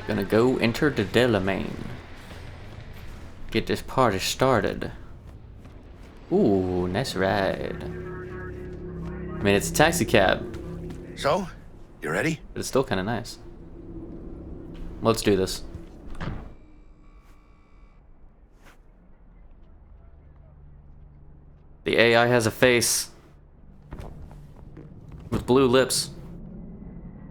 Gonna go enter the domain. Get this party started. Ooh, nice ride. I mean, it's a taxi cab, So, you ready? but it's still kind of nice. Let's do this. The AI has a face with blue lips.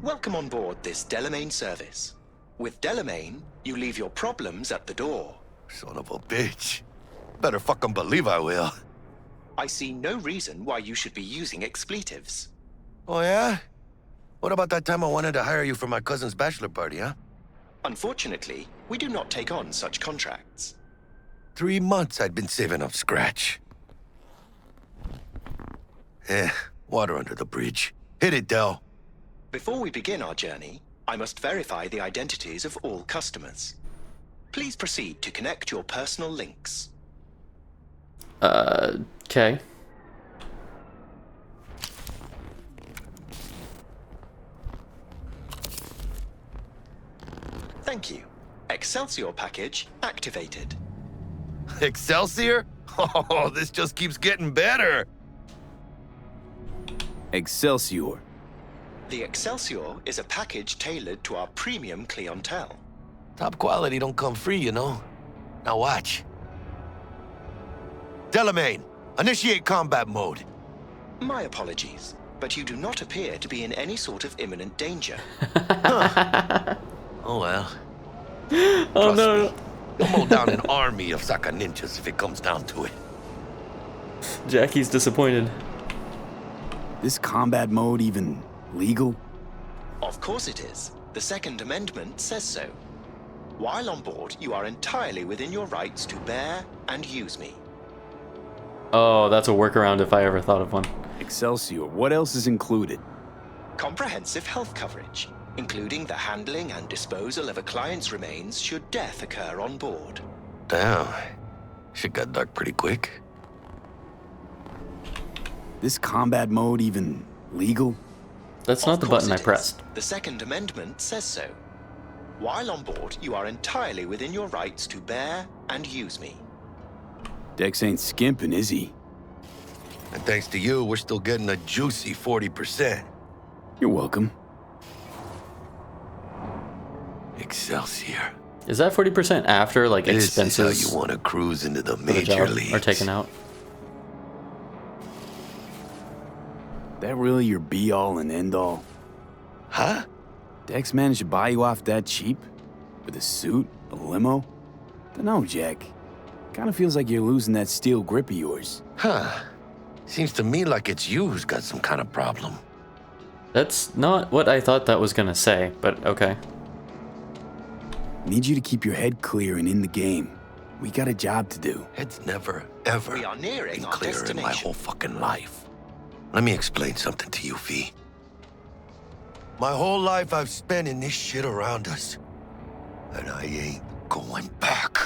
Welcome on board this Delamain service. With Delamain, you leave your problems at the door. Son of a bitch. Better fucking believe I will. I see no reason why you should be using expletives. Oh, yeah? What about that time I wanted to hire you for my cousin's bachelor party, huh? Unfortunately, we do not take on such contracts. 3 months I'd been saving up scratch. Water under the bridge. Hit it, Del. Before we begin our journey, I must verify the identities of all customers. Please proceed to connect your personal links. Okay. Thank you. Excelsior package activated. Excelsior? Oh, this just keeps getting better. Excelsior. The Excelsior is a package tailored to our premium clientele. Top quality don't come free, you know. Now watch. Delamain, initiate combat mode. My apologies, but you do not appear to be in any sort of imminent danger. Oh well. Oh Trust no. me, you'll mow down an army of Saka ninjas if it comes down to it. Jackie's disappointed. This combat mode even legal? Of course it is. The Second Amendment says so. While on board, you are entirely within your rights to bear and use me. Oh, that's a workaround if I ever thought of one. Excelsior, what else is included? Comprehensive health coverage, including the handling and disposal of a client's remains should death occur on board. Damn. Shit got dark pretty quick. This combat mode even legal? That's Of not the course button I it is. pressed. The Second Amendment says so. While on board, you are entirely within your rights to bear and use me. Dex ain't skimping, is he? And thanks to you, we're still getting a juicy 40%. You're welcome. Excelsior. Is that 40% after like This expenses is how you want to cruise into the for the major job leagues. are taken out? That really your be-all and end-all? Huh? Dex managed to buy you off that cheap? With a suit? A limo? Dunno, Jack. Kinda feels like you're losing that steel grip of yours. Huh. Seems to me like it's you who's got some kind of problem. That's not what I thought that was gonna say, but okay. Need you to keep your head clear and in the game. We got a job to do. It's never, ever We are nearing been our clearer in my destination. whole fucking life. Let me explain something to you, V. My whole life I've spent in this shit around us. And I ain't going back.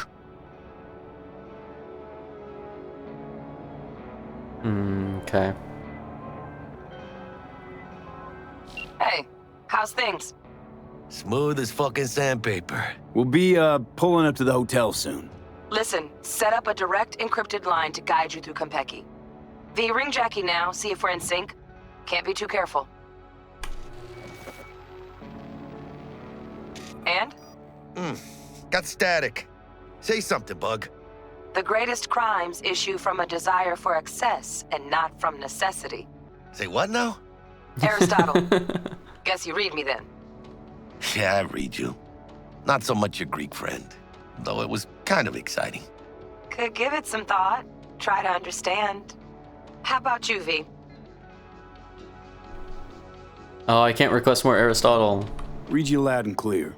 Okay. Hey, how's things? Smooth as fucking sandpaper. We'll be, pulling up to the hotel soon. Listen, set up a direct encrypted line to guide you through Konpeki. V, ring Jackie now, see if we're in sync. Can't be too careful. And? Got static. Say something, Bug. The greatest crimes issue from a desire for excess and not from necessity. Say what now? Aristotle. Guess you read me then. Yeah, I read you. Not so much your Greek friend, though it was kind of exciting. Could give it some thought. Try to understand. How about you, V? Oh, I can't request more Aristotle. Read you loud and clear.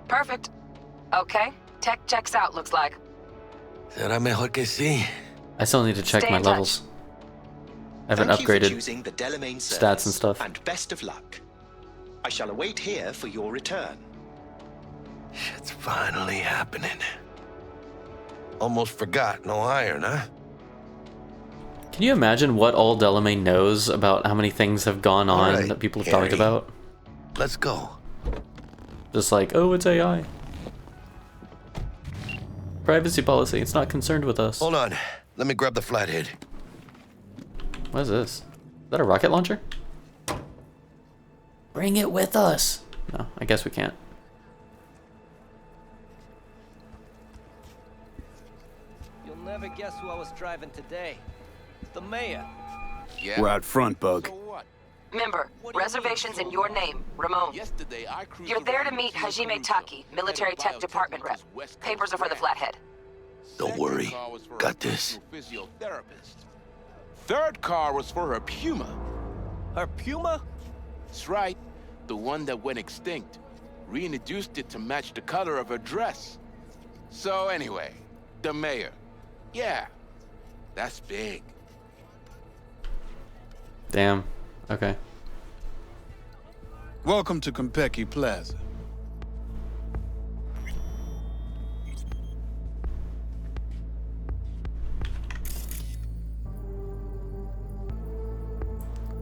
Perfect. Okay, tech checks out, looks like. Será mejor que sí. I still need to check Stay my in touch. levels. I haven't Thank you for upgraded. choosing the Delamain service, stats and stuff. And best of luck. I shall await here for your return. Shit's finally happening. Almost forgot, no iron, huh? Can you imagine what all Delamain knows about how many things have gone on All right, that people have talked Harry. about? Let's go. Just like, oh, it's AI. Privacy policy, it's not concerned with us. Hold on. Let me grab the flathead. What is this? Is that a rocket launcher? Bring it with us. No, I guess we can't. You'll never guess who I was driving today. The mayor. Yeah. We're out front, Bug. So what? Member, reservations in your name, Ramon. Yesterday, I cruised You're there to around meet San Hajime Francisco, Taki, military tech department rep. West Coast Papers are for the grad. Flathead. Don't Second worry. car was for Got her this. personal physiotherapist. Third car was for her Puma. Her Puma? That's right. The one that went extinct. Reintroduced it to match the color of her dress. So anyway, the mayor. Yeah, that's big. Damn. Okay. Welcome to Konpeki Plaza.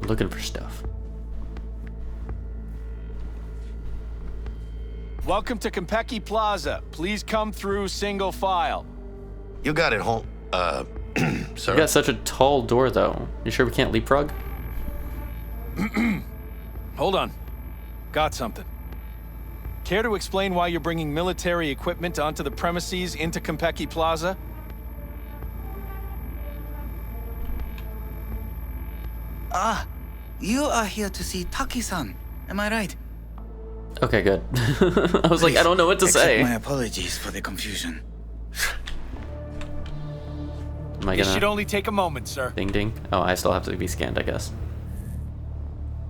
Looking for stuff. Welcome to Konpeki Plaza. Please come through single file. You got it, home. Sir. You got such a tall door, though. You sure we can't leapfrog? Hold on. Got something. Care to explain why you're bringing military equipment onto the premises into Konpeki Plaza? Ah, you are here to see Taki-san. Am I right? Okay, good. I was like, I don't know what to Accept say. my apologies for the confusion. Am I This should gonna... only take a moment, sir. Ding ding. Oh, I still have to be scanned, I guess.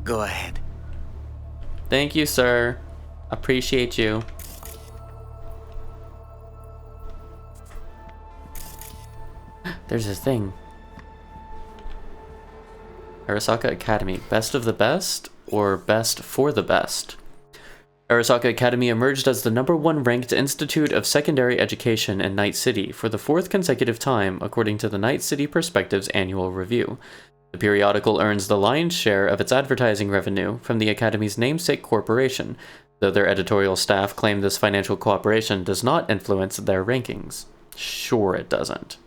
Go ahead. Thank you, sir. Appreciate you. There's a thing. Arasaka Academy. Best of the best or best for the best? Arasaka Academy emerged as the #1 ranked institute of secondary education in Night City for the 4th consecutive time, according to the Night City Perspectives annual review. The periodical earns the lion's share of its advertising revenue from the Academy's namesake corporation, though their editorial staff claim this financial cooperation does not influence their rankings. Sure it doesn't.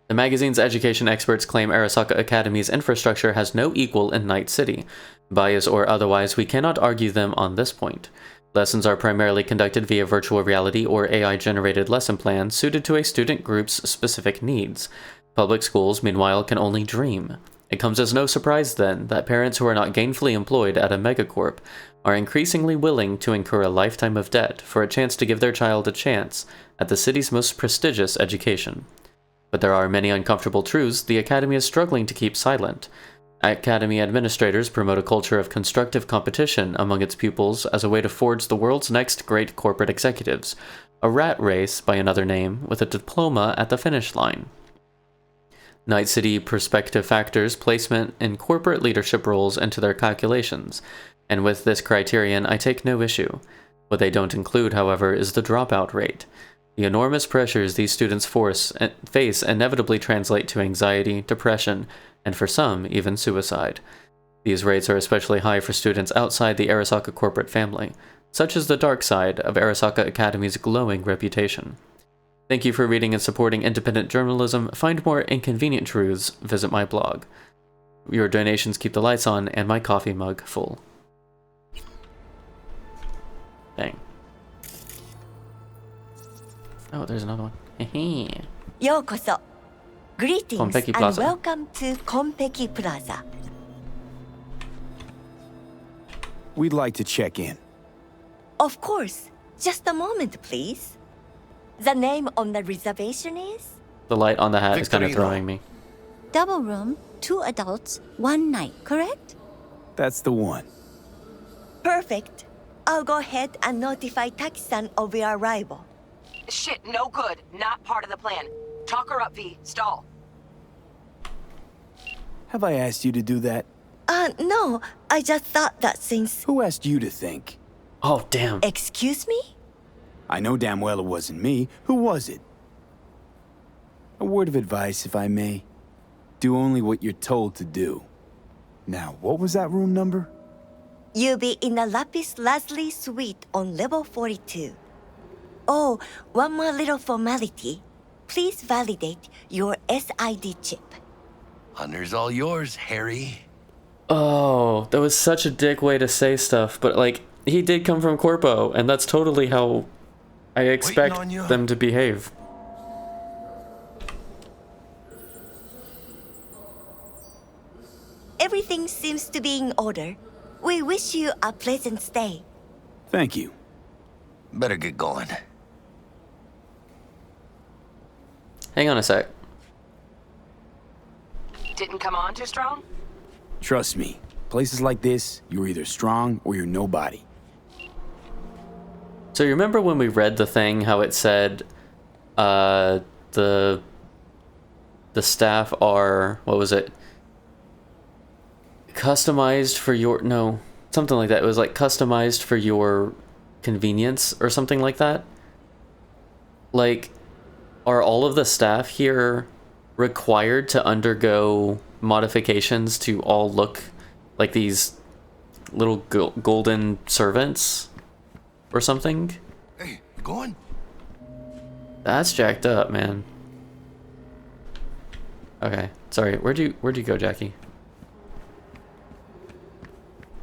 The magazine's education experts claim Arasaka Academy's infrastructure has no equal in Night City. Bias or otherwise, we cannot argue them on this point. Lessons are primarily conducted via virtual reality or AI-generated lesson plans suited to a student group's specific needs. Public schools, meanwhile, can only dream. It comes as no surprise, then, that parents who are not gainfully employed at a megacorp are increasingly willing to incur a lifetime of debt for a chance to give their child a chance at the city's most prestigious education. But there are many uncomfortable truths the Academy is struggling to keep silent. Academy administrators promote a culture of constructive competition among its pupils as a way to forge the world's next great corporate executives, a rat race by another name with a diploma at the finish line. Night City Perspective factors placement in corporate leadership roles into their calculations, and with this criterion I take no issue. What they don't include, however, is the dropout rate. The enormous pressures these students face inevitably translate to anxiety, depression, and for some, even suicide. These rates are especially high for students outside the Arasaka corporate family. Such is the dark side of Arasaka Academy's glowing reputation. Thank you for reading and supporting independent journalism. Find more inconvenient truths, visit my blog. Your donations keep the lights on and my coffee mug full. Dang. Oh, there's another one. Hehe. ようこそ Greetings Konpeki and Plaza. welcome to Konpeki Plaza. We'd like to check in. Of course. Just a moment, please. The name on the reservation is? The light on the hat is kind of Victorino. throwing me. Double room, 2 adults, 1 night, correct? That's the one. Perfect. I'll go ahead and notify Taki-san of your arrival. Shit, no good. Not part of the plan. Talk her up, V. Stall. Have I asked you to do that? No. I just thought that since... Who asked you to think? Oh, damn. Excuse me? I know damn well it wasn't me. Who was it? A word of advice, if I may. Do only what you're told to do. Now, what was that room number? You'll be in the Lapis Lazuli suite on level 42. Oh, one more little formality. Please validate your SID chip. Honor's all yours, Harry. Oh, that was such a dick way to say stuff, but like, he did come from Corpo, and that's totally how I expect them to behave. Everything seems to be in order. We wish you a pleasant stay. Thank you. Better get going. Hang on a sec. Didn't come on too strong? Trust me, places like this, you're either strong or you're nobody. So you remember when we read the thing, how it said, the staff are, what was it? Customized for your, no, something like that. It was like customized for your convenience or something like that. Like, are all of the staff here required to undergo modifications to all look like these little golden servants or something? Hey, you going? That's jacked up, man. Okay, sorry. Where'd you go, Jackie?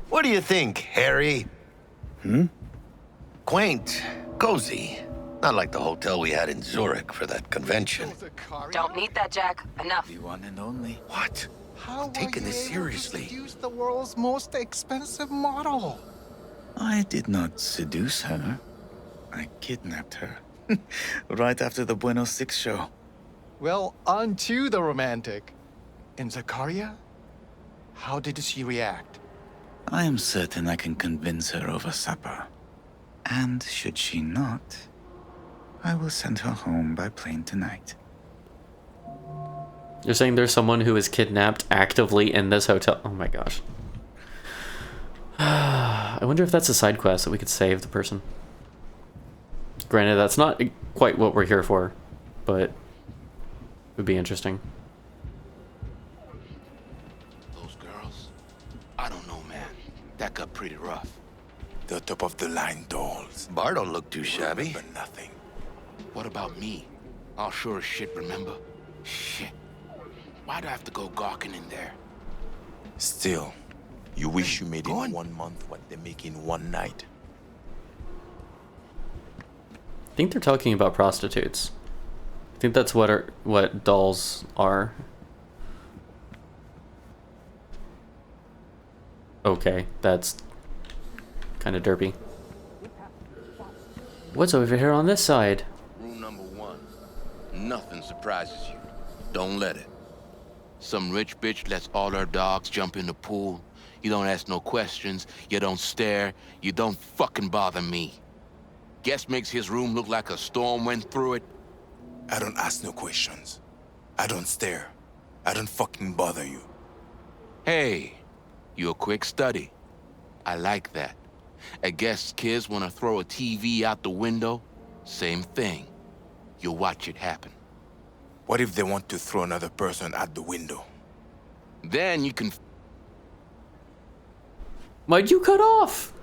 What do you think, Harry? Quaint, cozy. Not like the hotel we had in Zurich for that convention. Don't need that, Jack. Enough. The one and only. What? How I'm taking were you this able to seriously. seduce the world's most expensive model? I did not seduce her. I kidnapped her. Right after the Buenos 6 show. Well, on to the romantic. And Zakaria? How did she react? I am certain I can convince her over supper. And should she not, I will send her home by plane tonight. You're saying there's someone who is kidnapped actively in this hotel? Oh my gosh. I wonder if that's a side quest that we could save the person. Granted, that's not quite what we're here for, but it would be interesting. Those girls? I don't know, man. That got pretty rough. The top of the line dolls. Bar don't look too shabby. Remember nothing. What about me? I'll sure as shit remember. Shit. Why do I have to go gawking in there? Still, you wish you made in 1 month what they make in 1 night. I think they're talking about prostitutes. I think that's what dolls are. Okay, that's kind of derpy. What's over here on this side? Rule number 1. Nothing surprises you. Don't let it. Some rich bitch lets all her dogs jump in the pool. You don't ask no questions. You don't stare. You don't fucking bother me. Guest makes his room look like a storm went through it. I don't ask no questions. I don't stare. I don't fucking bother you. Hey, you a quick study. I like that. A guest's kids want to throw a TV out the window? Same thing. You watch it happen. What if they want to throw another person out the window? Then you can... Why'd you cut off?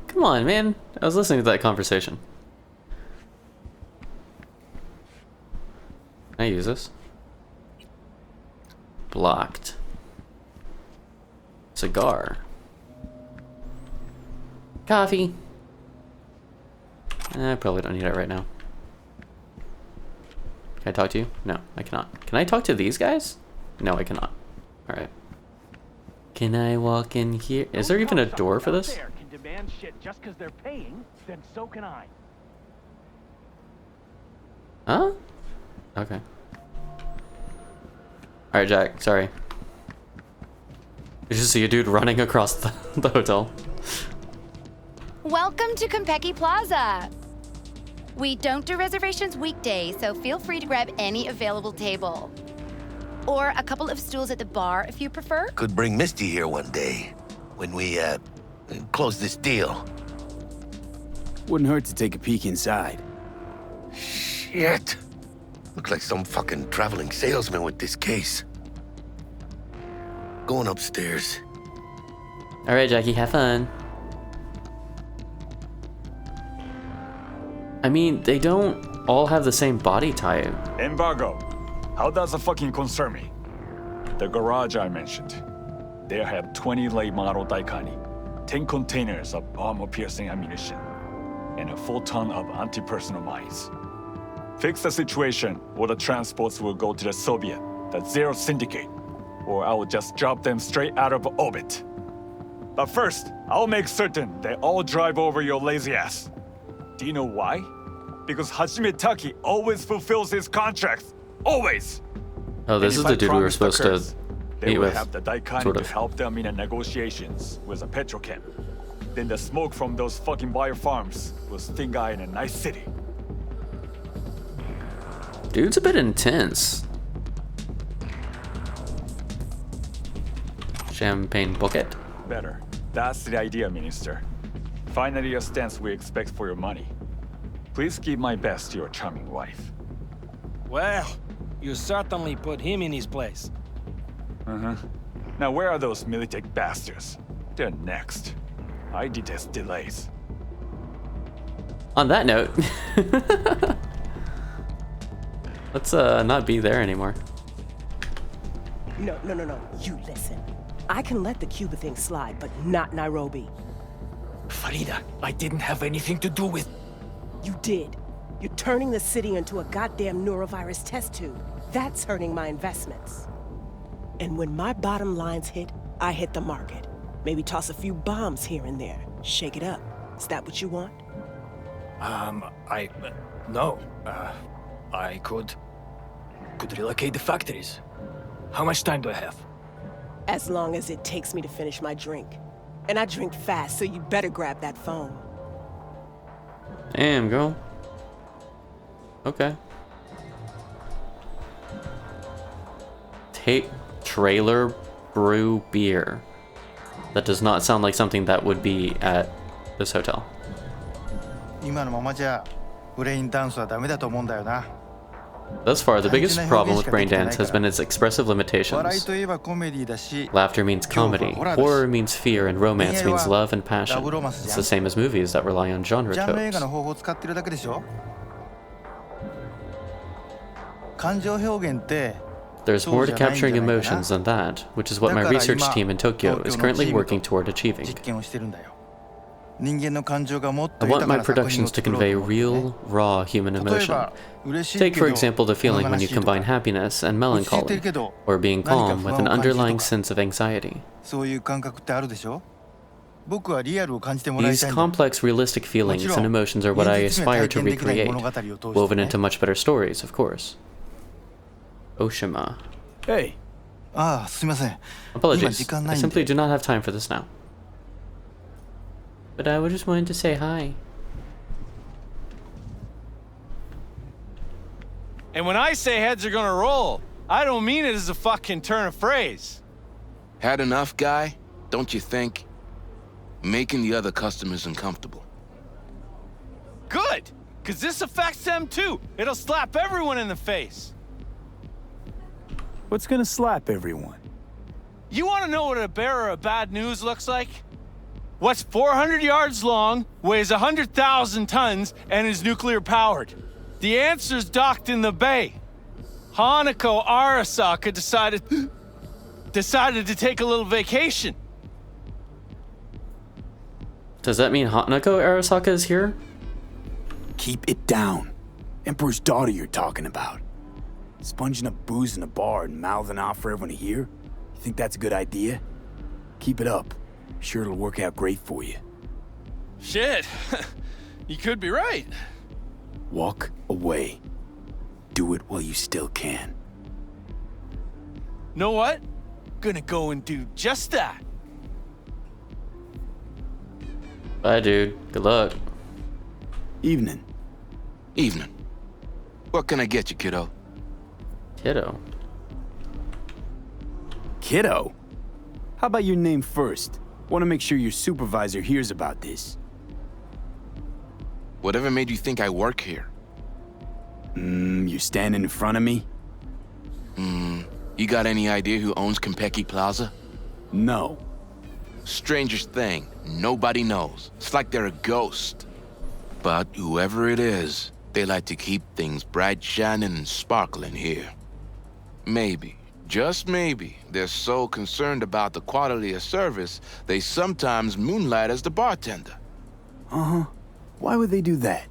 Come on, man. I was listening to that conversation. Can I use this? Blocked. Cigar. Coffee. I probably don't need it right now. Can I talk to you? No, I cannot. Can I talk to these guys? No, I cannot. Alright. Can I walk in here? Is there even a door for this? Can demand shit just because they're paying, then so can I. Huh? Okay. Alright, Jack, sorry. You just see a dude running across the hotel. Welcome to Konpeki Plaza. We don't do reservations weekdays, so feel free to grab any available table. Or a couple of stools at the bar if you prefer. Could bring Misty here one day when we, close this deal. Wouldn't hurt to take a peek inside. Shit. Looks like some fucking traveling salesman with this case. Going upstairs. All right, Jackie, have fun. I mean, they don't all have the same body type. Embargo. How does it fucking concern me? The garage I mentioned. They have 20 late model Daikani, 10 containers of armor-piercing ammunition, and a full ton of anti-personnel mines. Fix the situation, or the transports will go to the Soviet, the Zero Syndicate, or I will just drop them straight out of orbit. But first, I'll make certain they all drive over your lazy ass. Do you know why? Because Hajime Taki always fulfills his contracts. Always! Oh, this is the dude we were supposed to they meet will with, have the Daikani sort of. to help them in the negotiations with the petrochem. Then the smoke from those fucking bio farms will sting eye in a nice city. Dude's a bit intense. Champagne bucket. Better. That's the idea, Minister. Finally a stance we expect for your money. Please give my best to your charming wife. Well, you certainly put him in his place. Uh-huh. Now where are those Militech bastards? They're next. I detest delays. On that note, let's not be there anymore. No. You listen. I can let the Cuba thing slide, but not Nairobi. Farida, I didn't have anything to do with... You did. You're turning the city into a goddamn neurovirus test tube. That's hurting my investments. And when my bottom lines hit, I hit the market. Maybe toss a few bombs here and there. Shake it up. Is that what you want? No. I could relocate the factories. How much time do I have? As long as it takes me to finish my drink. And I drink fast, so you better grab that phone. Damn, girl. Okay. Trailer brew beer. That does not sound like something that would be at this hotel. 今のままじゃブレインダンスはダメだと思うんだよな。 Thus far, the biggest problem with brain dance has been its expressive limitations. 笑いといえばコメディだし、 Laughter means comedy, horror means fear, and romance means love and passion. It's the same as movies that rely on genre ジャンル映 tropes. 画の方法を使ってるだけでしょ。感情表現って There's more to capturing emotions than that, which is what my research team in Tokyo is currently working toward achieving. 実験をしてるんだよ。人間の感情がもっ I と want 豊 my かな作品を productions to 作ろう convey と思ってね。 real, raw human 例え emotion. ば嬉しい Take, け for ど example, the feeling when 悲 you しいとか combine happiness and 落ち着いてる melancholy, けど or being 何か calm with 不安 an を感じると underlying か sense of anxiety. そういう感覚ってあるでしょ。僕はリアルを感じてもらい These たいんだ。 complex, realistic feelings and emotions are what I aspire to recreate, woven into much better stories, of course. Oshima. Hey. ああ、すみません。今 Apologies, 時間な I いん simply で。 do not have time for this now. But I just wanted to say hi. And when I say heads are gonna roll, I don't mean it as a fucking turn of phrase. Had enough, guy? Don't you think? Making the other customers uncomfortable. Good! Cause this affects them too. It'll slap everyone in the face. What's gonna slap everyone? You wanna know what a bearer of bad news looks like? What's 400 yards long, weighs 100,000 tons, and is nuclear powered? The answer's docked in the bay. Hanako Arasaka decided to take a little vacation. Does that mean Hanako Arasaka is here? Keep it down. Emperor's daughter you're talking about. Sponging up booze in a bar and mouthing off for everyone to hear? You think that's a good idea? Keep it up. Sure it'll work out great for you. Shit. You could be right. Walk away. Do it while you still can. Know what? Gonna go and do just that. Bye, dude. Good luck. Evening. Evening. What can I get you, kiddo? Kiddo. Kiddo? How about your name first? Want to make sure your supervisor hears about this. Whatever made you think I work here? You're standing in front of me? You got any idea who owns Konpeki Plaza? No. Strangest thing, nobody knows. It's like they're a ghost. But whoever it is, they like to keep things bright, shining, and sparkling here. Maybe, just maybe, they're so concerned about the quality of service, they sometimes moonlight as the bartender. Uh-huh. Why would they do that?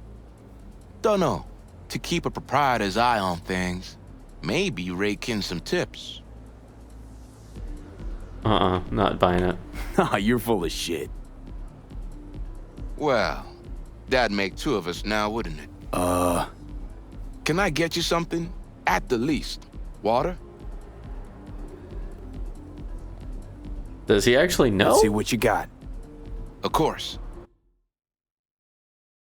Dunno. To keep a proprietor's eye on things. Maybe rake in some tips. Not buying it. Nah, you're full of shit. Well, that'd make two of us now, wouldn't it? Can I get you something? At the least. Water? Does he actually know? Let's see what you got. Of course.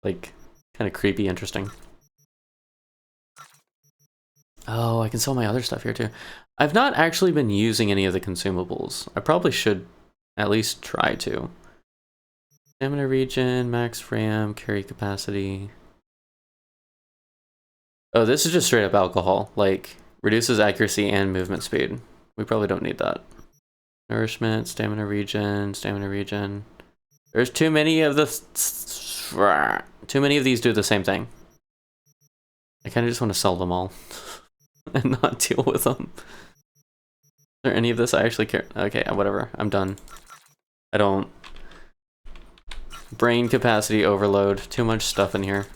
Like, kind of creepy, interesting. Oh, I can sell my other stuff here too. I've not actually been using any of the consumables. I probably should at least try to. Stamina regen, max RAM, carry capacity. Oh, this is just straight up alcohol. Like, reduces accuracy and movement speed. We probably don't need that. Nourishment, stamina regen, stamina regen. There's too many of the... Too many of these do the same thing. I kind of just want to sell them all. And not deal with them. Is there any of this I actually care? Okay, whatever. I'm done. I don't... Brain capacity overload. Too much stuff in here.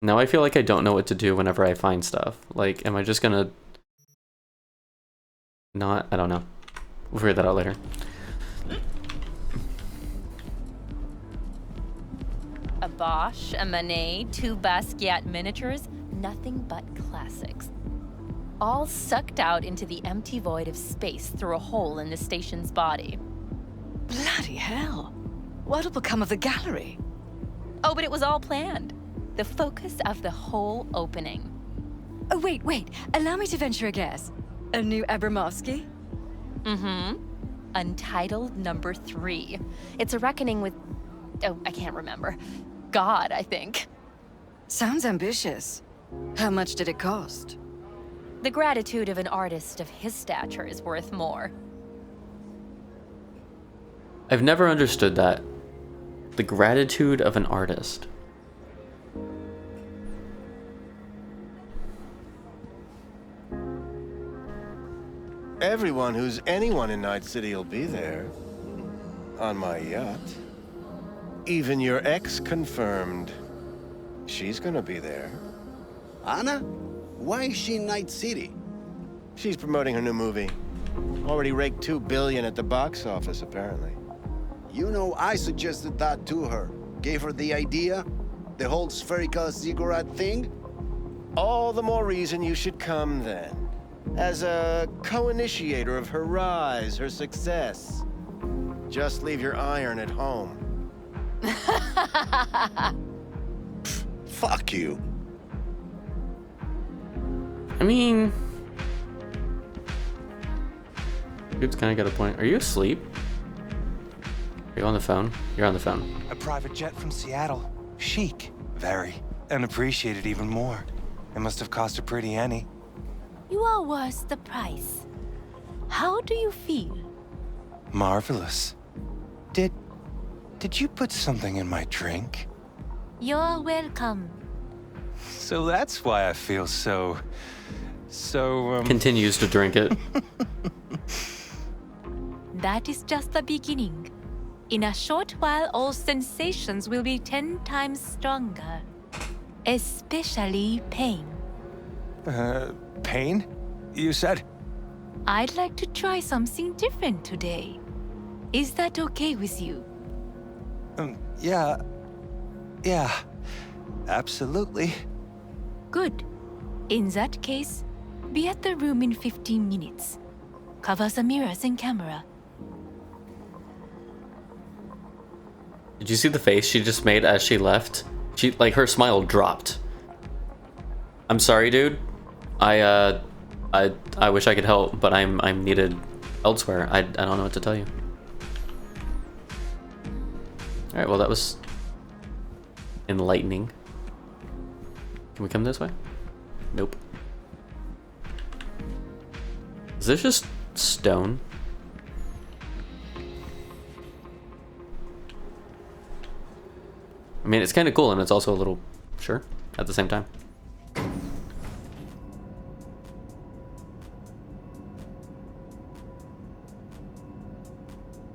Now I feel like I don't know what to do whenever I find stuff. Like, am I just gonna... Not... I don't know. We'll figure that out later. A Bosch, a Manet, 2 Basquiat miniatures, nothing but classics. All sucked out into the empty void of space through a hole in the station's body. Bloody hell. What'll become of the gallery? Oh, but it was all planned. The focus of the whole opening. Oh, wait. Allow me to venture a guess. A new Abramovsky? Mm-hmm. Untitled number 3. It's a reckoning with... Oh, I can't remember. God, I think. Sounds ambitious. How much did it cost? The gratitude of an artist of his stature is worth more. I've never understood that. The gratitude of an artist. Everyone who's anyone in Night City will be there. On my yacht. Even your ex confirmed. She's gonna be there. Anna? Why is she in Night City? She's promoting her new movie. Already raked $2 billion at the box office, apparently. You know, I suggested that to her. Gave her the idea. The whole spherical ziggurat thing. All the more reason you should come then. As a co-initiator of her rise, her success. Just leave your iron at home. Fuck you. I mean... Dude's kind of got a point. Are you asleep? Are you on the phone? You're on the phone. A private jet from Seattle. Chic. Very. And appreciated even more. It must have cost a pretty penny. You are worth the price. How do you feel? Marvelous. Did you put something in my drink? You're welcome. So that's why I feel so... Continues to drink it. That is just the beginning. In a short while, all sensations will be 10 times stronger. Especially pain. Pain? You said? I'd like to try something different today. Is that okay with you? Yeah. Absolutely. Good. In that case, be at the room in 15 minutes. Cover the mirrors and camera. Did you see the face she just made as she left? She, like, her smile dropped. I'm sorry, dude. I wish I could help, but I'm needed elsewhere. I don't know what to tell you. Alright, well that was enlightening. Can we come this way? Nope. Is this just stone? I mean, it's kind of cool, and it's also a little, sure, at the same time.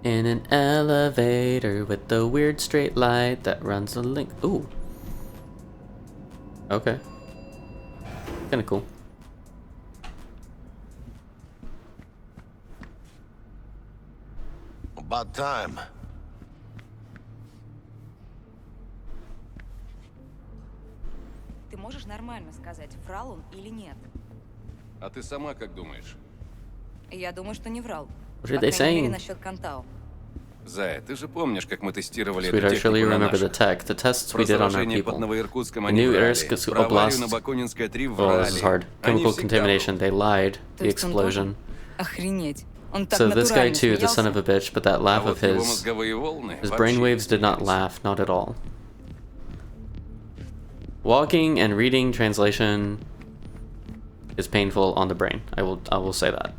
In an elevator with the weird straight light that runs the link. Ooh. Okay. Kind of cool. About time. Ты можешь нормально сказать, врал он или нет? А ты сама как думаешь? Я думаю, что не врал. What are they saying? Насчет Кантау. Зая, ты же помнишь, как мы тестировали Sweetheart, эту surely you технику на remember the наших? tech, the tests we did on our people. The new Irkutsk Oblast. Oh, this is hard. Chemical contamination. They lied. The explosion. Охренеть. Он так So this guy натурально too, the son of a bitch, but that laugh of his brainwaves did not laugh, not at all. Walking and reading translation is painful on the brain. I will say that.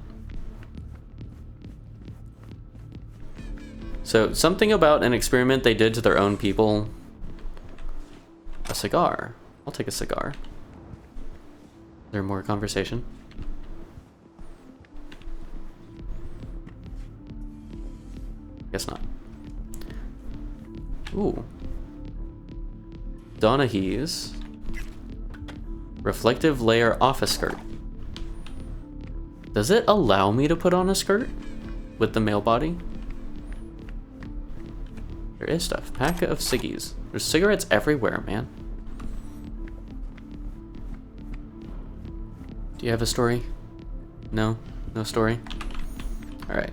So something about an experiment they did to their own people. A cigar. I'll take a cigar. Is there more conversation? Guess not. Ooh. Donaghy's reflective layer office skirt. Does it allow me to put on a skirt with the male body? There is stuff. Packet of ciggies. There's cigarettes everywhere, man. Do you have a story? No? No story? Alright.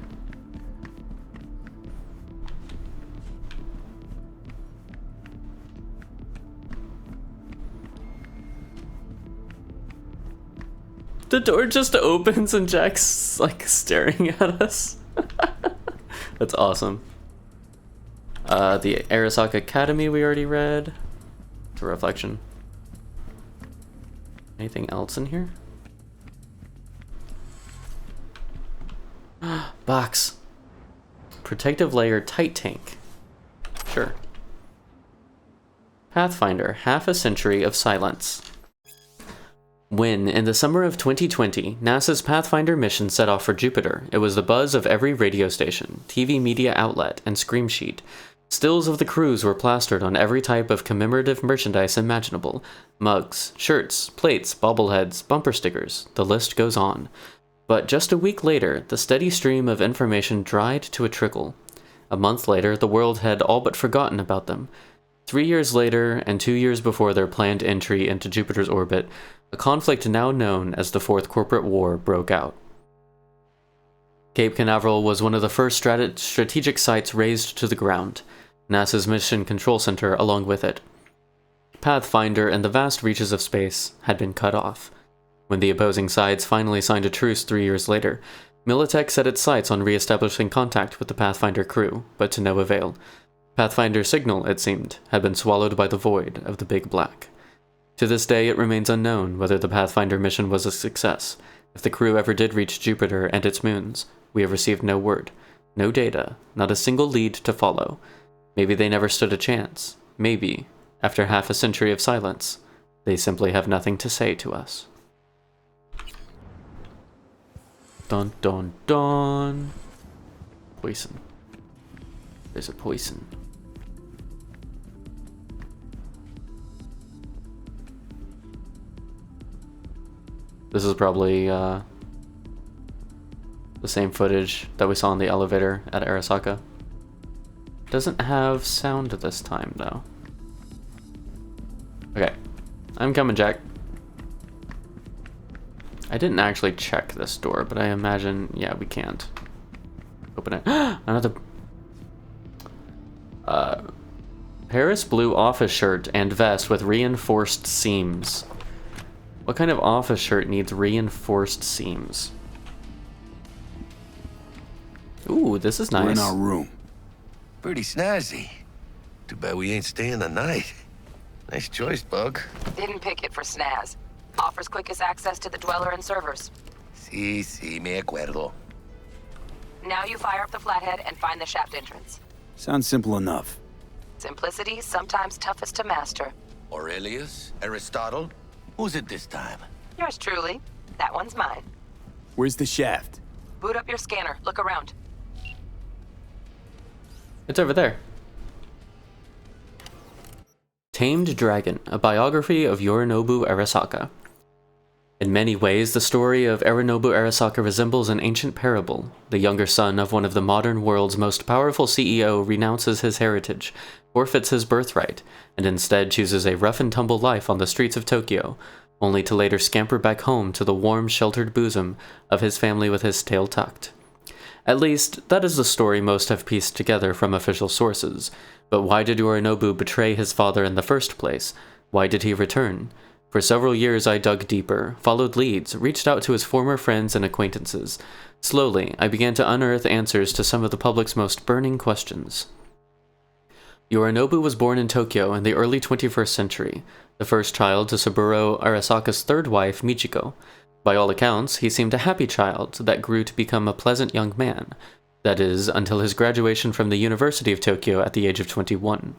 The door just opens and Jack's like staring at us. That's awesome. The Arasaka Academy we already read. It's a reflection. Anything else in here? Box. Protective layer tight tank. Sure. Pathfinder, half a century of silence. When, in the summer of 2020, NASA's Pathfinder mission set off for Jupiter, it was the buzz of every radio station, TV media outlet, and scream sheet. Stills of the cruise were plastered on every type of commemorative merchandise imaginable. Mugs, shirts, plates, bobbleheads, bumper stickers, the list goes on. But just a week later, the steady stream of information dried to a trickle. A month later, the world had all but forgotten about them. 3 years later, and 2 years before their planned entry into Jupiter's orbit, a conflict now known as the Fourth Corporate War broke out. Cape Canaveral was one of the first strategic sites razed to the ground, NASA's Mission Control Center along with it. Pathfinder and the vast reaches of space had been cut off. When the opposing sides finally signed a truce 3 years later, Militech set its sights on re-establishing contact with the Pathfinder crew, but to no avail. Pathfinder's signal, it seemed, had been swallowed by the void of the Big Black. To this day, it remains unknown whether the Pathfinder mission was a success. If the crew ever did reach Jupiter and its moons, we have received no word, no data, not a single lead to follow. Maybe they never stood a chance. Maybe, after half a century of silence, they simply have nothing to say to us. Dun dun dun. Poison. There's a poison. This is probably the same footage that we saw in the elevator at Arasaka. Doesn't have sound this time though. Okay, I'm coming, Jack. I didn't actually check this door, but I imagine, yeah, we can't open it. Another Paris blue office shirt and vest with reinforced seams. What kind of office shirt needs reinforced seams? Ooh, this is nice. We're in our room. Pretty snazzy. Too bad we ain't staying the night. Nice choice, Bug. Didn't pick it for snaz. Offers quickest access to the Dweller and servers. Sí, me acuerdo. Now you fire up the flathead and find the shaft entrance. Sounds simple enough. Simplicity, sometimes toughest to master. Aurelius? Aristotle? Who's it this time? Yours truly. That one's mine. Where's the shaft? Boot up your scanner. Look around. It's over there. Tamed Dragon, a biography of Yorinobu Arasaka. In many ways, the story of Yorinobu Arasaka resembles an ancient parable. The younger son of one of the modern world's most powerful CEO renounces his heritage, forfeits his birthright, and instead chooses a rough-and-tumble life on the streets of Tokyo, only to later scamper back home to the warm, sheltered bosom of his family with his tail tucked. At least, that is the story most have pieced together from official sources. But why did Yorinobu betray his father in the first place? Why did he return? For several years I dug deeper, followed leads, reached out to his former friends and acquaintances. Slowly, I began to unearth answers to some of the public's most burning questions. Yorinobu was born in Tokyo in the early 21st century, the first child to Saburo Arasaka's third wife, Michiko. By all accounts, he seemed a happy child that grew to become a pleasant young man. That is, until his graduation from the University of Tokyo at the age of 21.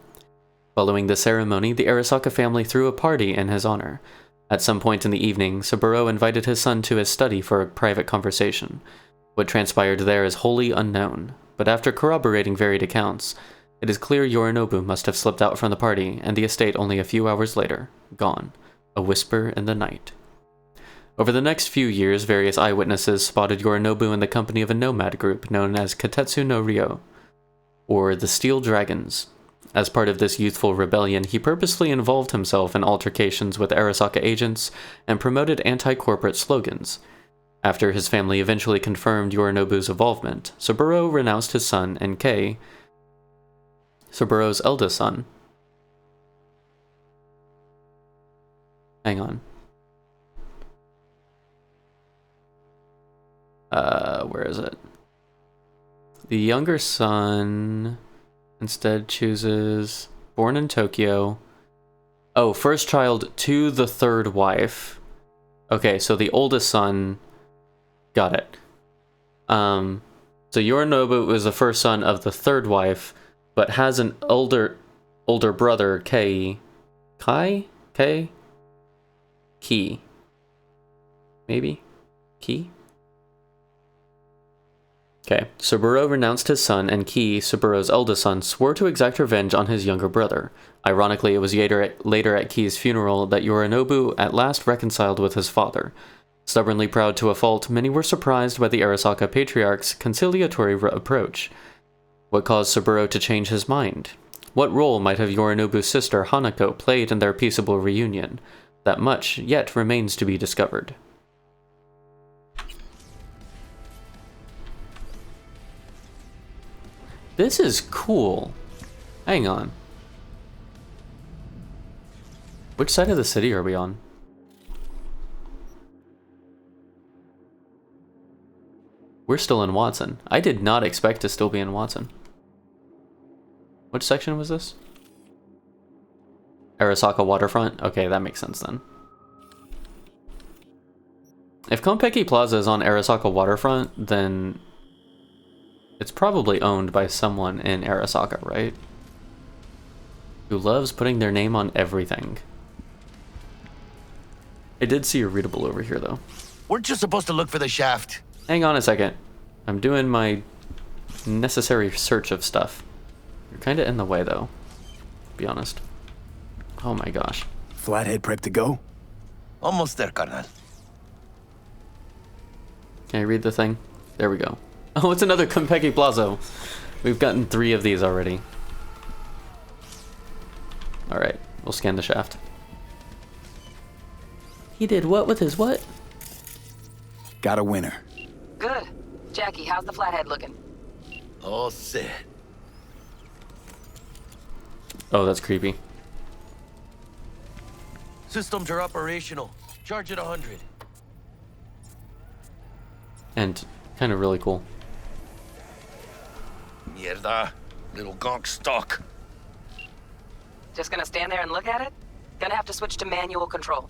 Following the ceremony, the Arasaka family threw a party in his honor. At some point in the evening, Saburo invited his son to his study for a private conversation. What transpired there is wholly unknown, but after corroborating varied accounts, it is clear Yorinobu must have slipped out from the party and the estate only a few hours later, gone, a whisper in the night. Over the next few years, various eyewitnesses spotted Yorinobu in the company of a nomad group known as Katetsu no Ryo, or the Steel Dragons. As part of this youthful rebellion, he purposely involved himself in altercations with Arasaka agents and promoted anti-corporate slogans. After his family eventually confirmed Yorinobu's involvement, Saburo renounced his son and Kei, Saburo's eldest son. Hang on. Where is it? The younger son instead chooses born in Tokyo. Oh, first child to the third wife. Okay, so the oldest son. Got it. So Yorinobu was the first son of the third wife, but has an older brother, Kei. Ki. Maybe? Ki? Okay, Saburo renounced his son, and Ki, Saburo's eldest son, swore to exact revenge on his younger brother. Ironically, it was later at Ki's funeral that Yorinobu at last reconciled with his father. Stubbornly proud to a fault, many were surprised by the Arasaka patriarch's conciliatory approach. What caused Saburo to change his mind? What role might have Yorinobu's sister Hanako played in their peaceable reunion? That much yet remains to be discovered. This is cool. Hang on. Which side of the city are we on? We're still in Watson. I did not expect to still be in Watson. Which section was this? Arasaka Waterfront? Okay, that makes sense then. If Konpeki Plaza is on Arasaka Waterfront, then it's probably owned by someone in Arasaka, right? Who loves putting their name on everything. I did see a readable over here, though. Weren't you supposed to look for the shaft? Hang on a second. I'm doing my necessary search of stuff. You're kind of in the way, though. To be honest. Oh my gosh. Flathead prep to go? Almost there, carnal. Can I read the thing? There we go. Oh, it's another Konpeki Plaza. We've gotten 3 of these already. Alright, we'll scan the shaft. He did what with his what? Got a winner. Good. Jackie, how's the flathead looking? All set. Oh, that's creepy. Systems are operational. Charge at 100. And kind of really cool. Mierda. Little gonk stock. Just gonna stand there and look at it? Gonna have to switch to manual control.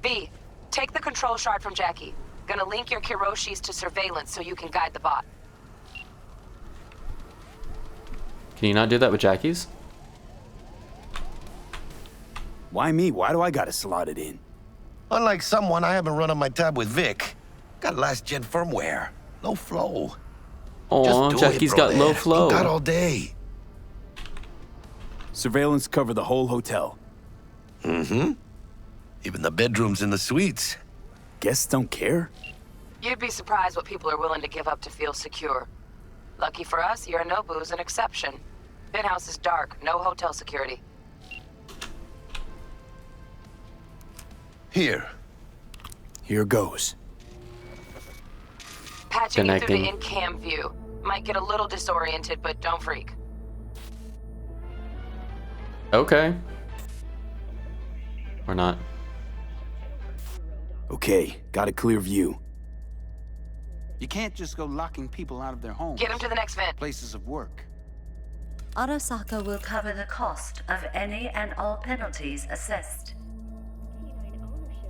V, take the control shard from Jackie. Gonna link your Kiroshis to surveillance so you can guide the bot. Can you not do that with Jackie's? Why me? Why do I gotta slot it in? Unlike someone, I haven't run on my tab with Vic. Got last-gen firmware. Low flow. Oh, Jackie's got low flow. Got all day. Surveillance cover the whole hotel. Mm-hmm. Even the bedrooms and the suites. Guests don't care? You'd be surprised what people are willing to give up to feel secure. Lucky for us, Yorinobu's an exception. Penthouse is dark, no hotel security. Here. Here goes. Patching you through to in-cam view. Might get a little disoriented, but don't freak. Okay. Or not. Okay, got a clear view. You can't just go locking people out of their homes. Get them to the next vent. Places of work. Arasaka will cover the cost of any and all penalties assessed.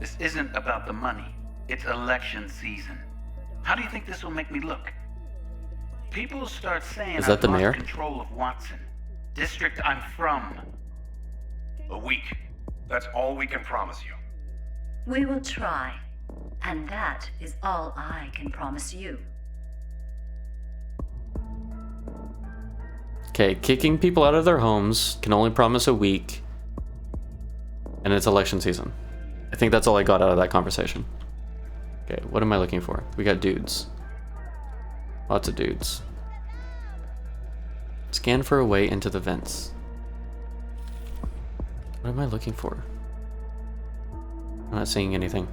This isn't about the money. It's election season. How do you think this will make me look? People start saying Is that the I've mayor? lost control of Watson, district I'm from. A week. That's all we can promise you. We will try, and that is all I can promise you. Okay, kicking people out of their homes can only promise a week. And it's election season. I think that's all I got out of that conversation. Okay, what am I looking for? We got dudes. Lots of dudes. Scan for a way into the vents. What am I looking for? I'm not seeing anything.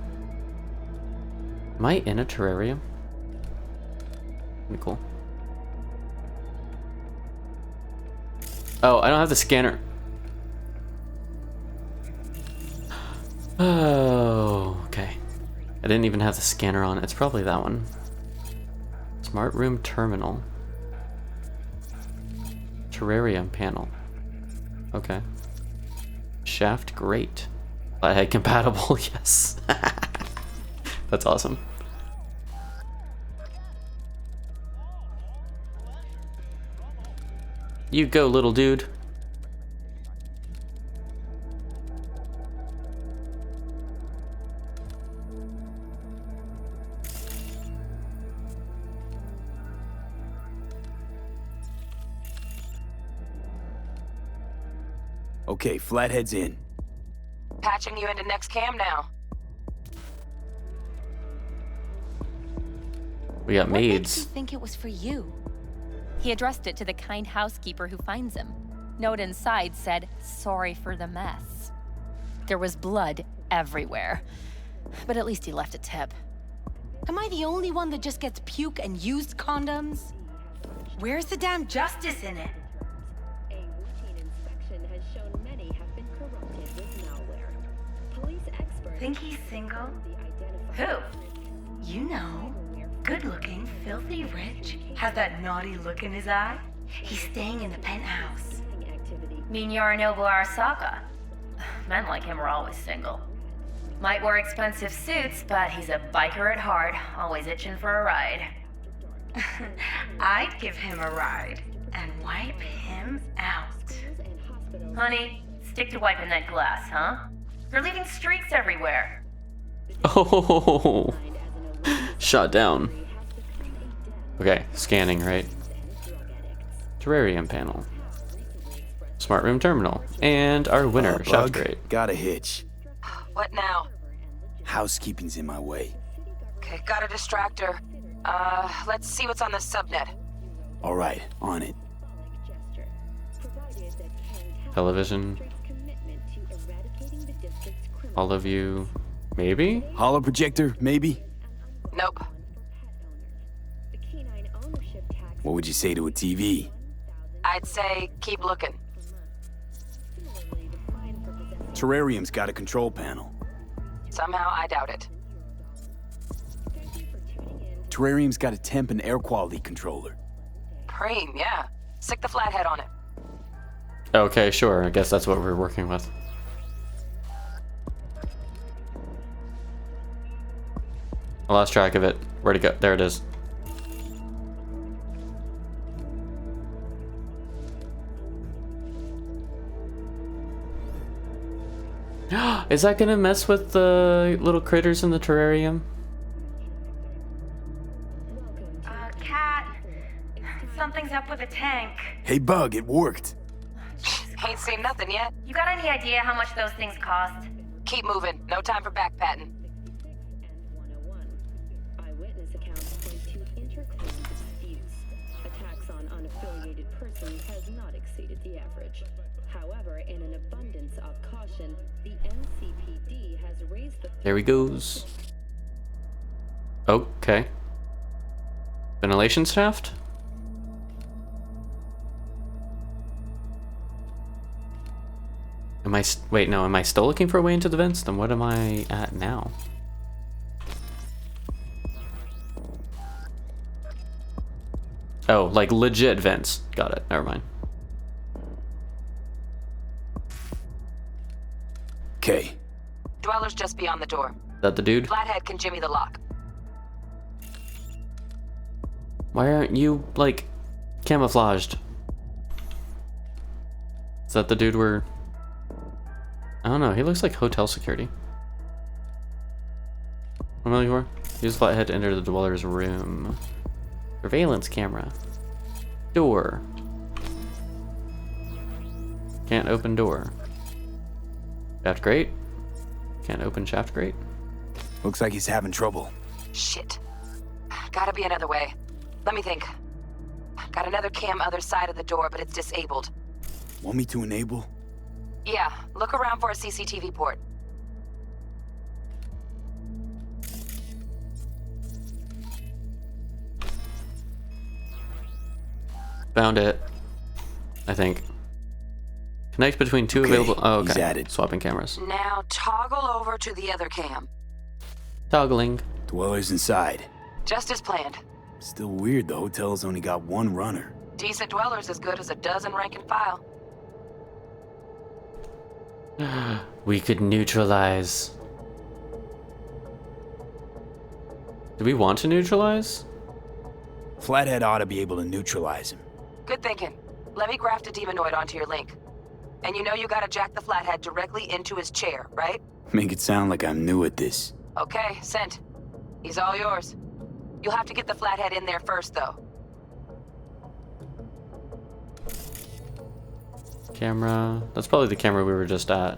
Am I in a terrarium? Pretty cool. Oh, I don't have the scanner. Oh, okay. I didn't even have the scanner on. It's probably that one. Smart room terminal. Terrarium panel. Okay. Shaft grate. Flathead compatible, yes. That's awesome. You go, little dude. Okay, Flathead's in. Patching you into next cam now. We got What makes maids. you think it was for you? He addressed it to the kind housekeeper who finds him. Note inside said, "Sorry for the mess." There was blood everywhere. But at least he left a tip. Am I the only one that just gets puke and used condoms? Where's the damn justice in it? Think he's single? Who? You know. Good-looking, filthy rich. Has that naughty look in his eye. He's staying in the penthouse. Mean Yorinobu Arasaka. Men like him are always single. Might wear expensive suits, but he's a biker at heart, always itching for a ride. I'd give him a ride and wipe him out. Honey, stick to wiping that glass, huh? You're leaving streaks everywhere. Oh, shot down. Okay, scanning, right? Terrarium panel. Smart room terminal. And our winner, shaft grate. Got a hitch. What now? Housekeeping's in my way. Okay, got a distractor. Let's see what's on the subnet. All right, on it. Television. All of you, maybe? Holo projector, maybe? Nope. What would you say to a TV? I'd say keep looking. Terrarium's got a control panel. Somehow I doubt it. Terrarium's got a temp and air quality controller. Preem, yeah. Stick the flathead on it. Okay, sure. I guess that's what we're working with. I lost track of it. Where'd it go? There it is. Is that gonna mess with the little critters in the terrarium? Cat. Something's up with the tank. Hey, Bug, it worked. Ain't seen nothing yet. You got any idea how much those things cost? Keep moving. No time for backpatting. Eyewitness accounts point to interclan disputes. Attacks on unaffiliated persons has not exceeded the average. However, in an abundance of caution, the NCPD has raised the... There he goes. Okay. Ventilation shaft? Am I... Wait, no. Am I still looking for a way into the vents? Then what am I at now? Oh, like legit vents. Got it. Never mind. Okay. Dweller's just beyond the door. Is that the dude? Flathead can jimmy the lock. Why aren't you, like, camouflaged? Is that the dude we're... I don't know. He looks like hotel security. What am I looking for? Use Flathead to enter the Dweller's room. Surveillance camera. Door. Can't open door. Shaft grate. Can't open shaft grate. Looks like he's having trouble. Shit. Gotta be another way. Let me think. Got another cam other side of the door, but it's disabled. Want me to enable? Yeah, look around for a CCTV port. Found it. I think. Connect between two available... Oh, okay. He's at it. Swapping cameras. Now toggle over to the other cam. Toggling. Dweller's inside. Just as planned. Still weird the hotel's only got one runner. Decent Dweller's as good as a dozen rank and file. We could neutralize. Do we want to neutralize? Flathead ought to be able to neutralize him. Good thinking. Let me graft a demonoid onto your link. And you know you gotta jack the Flathead directly into his chair, right? Make it sound like I'm new at this. Okay, sent. He's all yours. You'll have to get the Flathead in there first, though. Camera. That's probably the camera we were just at.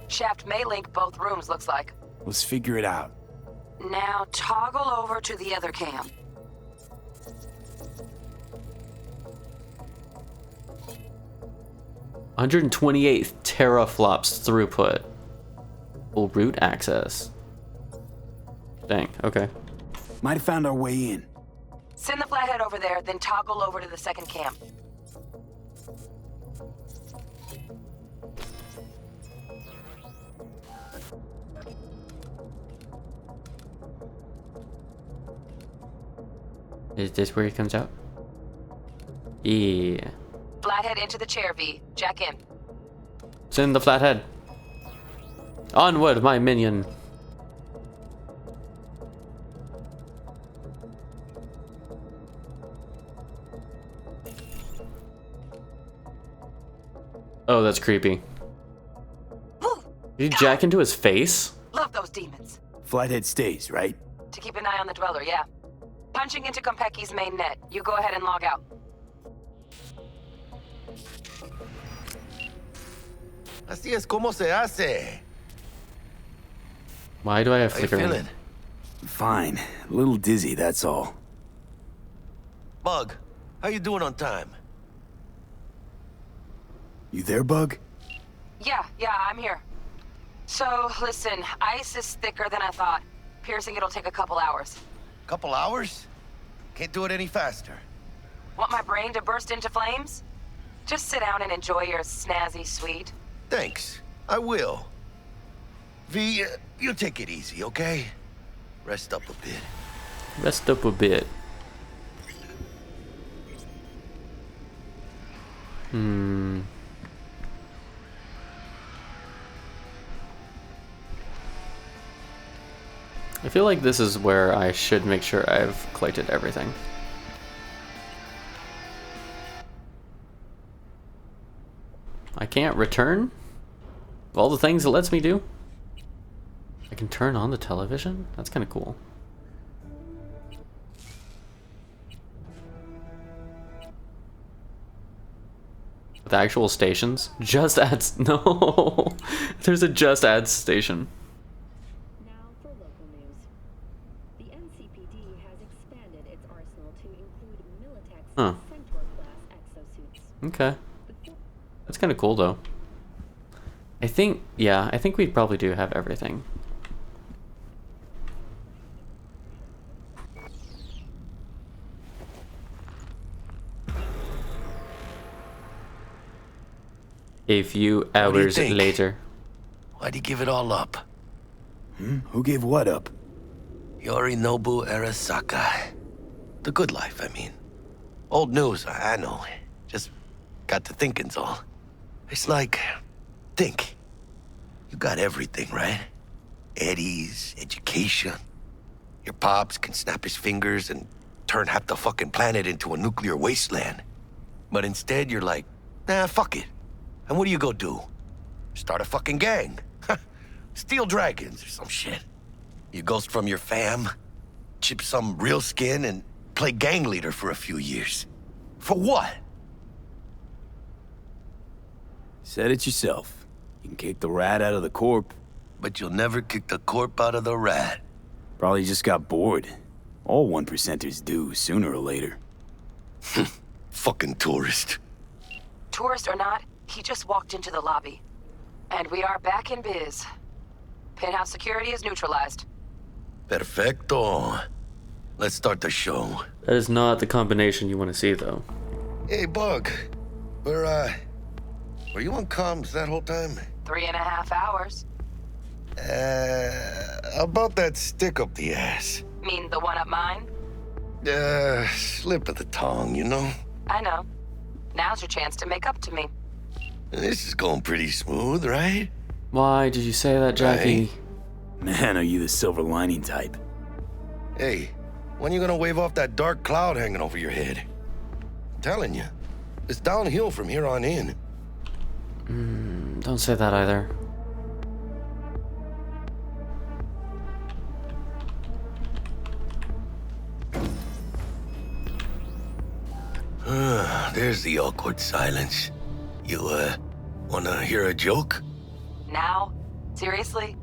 Shaft may link both rooms, looks like. Let's figure it out. Now toggle over to the other cam. $128 teraflops throughput. Full root access. Dang, okay. Might have found our way in. Send the Flathead over there, then toggle over to the second cam. Is this where he comes out? Yeah. Flathead into the chair, V. Jack in. Send the Flathead. Onward, my minion. Oh, that's creepy. Did you jack into his face? Love those demons. Flathead stays, right? To keep an eye on the Dweller, yeah. Punching into Kompeki's main net. You go ahead and log out. Así es como se hace. Why do I have How you flickering? feeling? Fine. A little dizzy, that's all. Bug, how you doing on time? You there, Bug? Yeah, I'm here. So, listen, ice is thicker than I thought. Piercing it'll take a couple hours. Couple hours? Can't do it any faster. Want my brain to burst into flames? Just sit down and enjoy your snazzy sweet. Thanks, I will. V, you take it easy, okay? Rest up a bit. Rest up a bit. I feel like this is where I should make sure I've collected everything. I can't return all the things it lets me do. I can turn on the television? That's kind of cool. The actual stations? Just ads. No. There's a just ads station. Now for local news. The NCPD has expanded its arsenal to include Militech's Centaur-class exosuits. Okay. That's kind of cool, though. I think we probably do have everything. A few hours later. Why'd you give it all up? Who gave what up? Yorinobu Arasaka. The good life, I mean. Old news, I know. Just got to thinking's all. It's like, think. You got everything, right? Eddies, education. Your pops can snap his fingers and turn half the fucking planet into a nuclear wasteland. But instead, you're like, nah, fuck it. And what do you go do? Start a fucking gang. Steal dragons or some shit. You ghost from your fam, chip some real skin, and play gang leader for a few years. For what? Said it yourself. You can kick the rat out of the corp. But you'll never kick the corp out of the rat. Probably just got bored. All 1%ers do, sooner or later. Fucking tourist. Tourist or not, he just walked into the lobby. And we are back in biz. Penthouse security is neutralized. Perfecto. Let's start the show. That is not the combination you want to see, though. Hey, Bug. Were you on comms that whole time? 3.5 hours. About that stick up the ass. Mean the one up mine? Slip of the tongue, you know? I know. Now's your chance to make up to me. This is going pretty smooth, right? Why did you say that, Jackie? Man, are you the silver lining type? Hey, when you gonna wave off that dark cloud hanging over your head? I'm telling you, it's downhill from here on in. Don't say that either. There's the awkward silence. You, wanna hear a joke? Now? Seriously?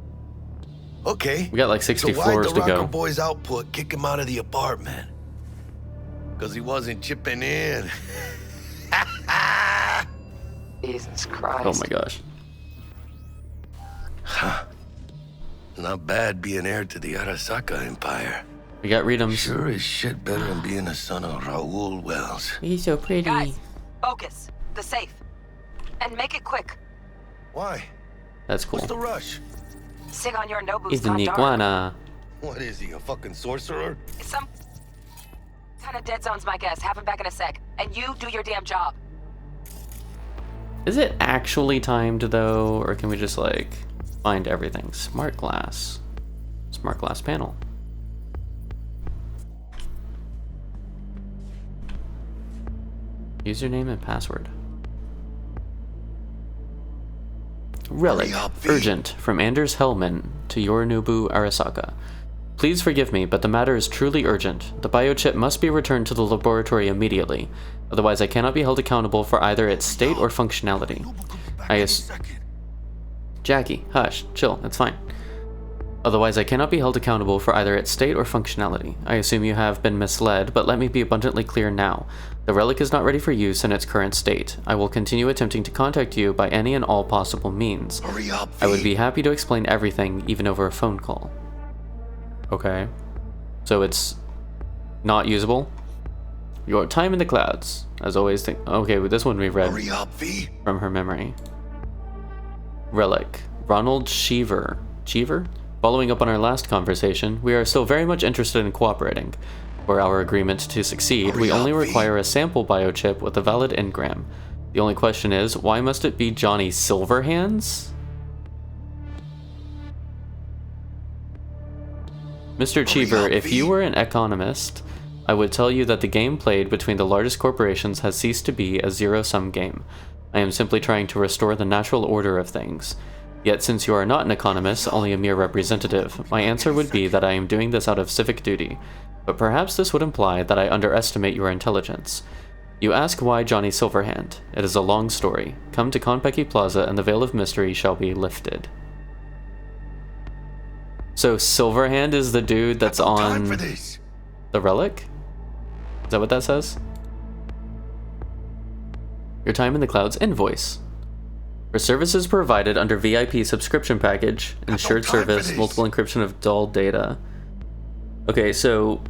Okay. We got like 60 so floors why'd the to go. Rocker Boy's output kick him out of the apartment? Because he wasn't chipping in. Jesus Christ. Oh my gosh. Huh. Not bad being heir to the Arasaka Empire. We got Readums. Sure as shit better than being a son of Raoul Wells. He's so pretty. Guys, focus. The safe. And make it quick. Why? That's cool. What's the rush? Sing on your Nobu's He's an gone dark. iguana. What is he, a fucking sorcerer? Some kind of dead zone's my guess. Have him back in a sec. And you do your damn job. Is it actually timed, though? Or can we just, like, find everything? Smart glass. Smart glass panel. Username and password. Relic. Urgent. From Anders Hellman to Yorinobu Arasaka. Please forgive me, but the matter is truly urgent. The biochip must be returned to the laboratory immediately. Otherwise, I cannot be held accountable for either its state or functionality. Jackie, hush. Chill. It's fine. Otherwise, I cannot be held accountable for either its state or functionality. I assume you have been misled, but let me be abundantly clear now. The relic is not ready for use in its current state. I will continue attempting to contact you by any and all possible means. Hurry up, I would be happy to explain everything, even over a phone call. Okay. So it's not usable? Your time in the clouds. As always, okay, with this one we read Hurry up, V. from her memory. Relic. Ronald Cheever. Cheever? Following up on our last conversation, we are still very much interested in cooperating. For our agreement to succeed, we only require a sample biochip with a valid engram. The only question is, why must it be Johnny Silverhands? Mr. Cheever, if you were an economist, I would tell you that the game played between the largest corporations has ceased to be a zero-sum game. I am simply trying to restore the natural order of things. Yet since you are not an economist, only a mere representative, my answer would be that I am doing this out of civic duty. But perhaps this would imply that I underestimate your intelligence. You ask why Johnny Silverhand. It is a long story. Come to Konpeki Plaza and the veil of mystery shall be lifted. So Silverhand is the dude that's on the relic? Is that what that says? Your time in the clouds invoice. For services provided under VIP subscription package, insured service, multiple encryption of dull data. Okay, so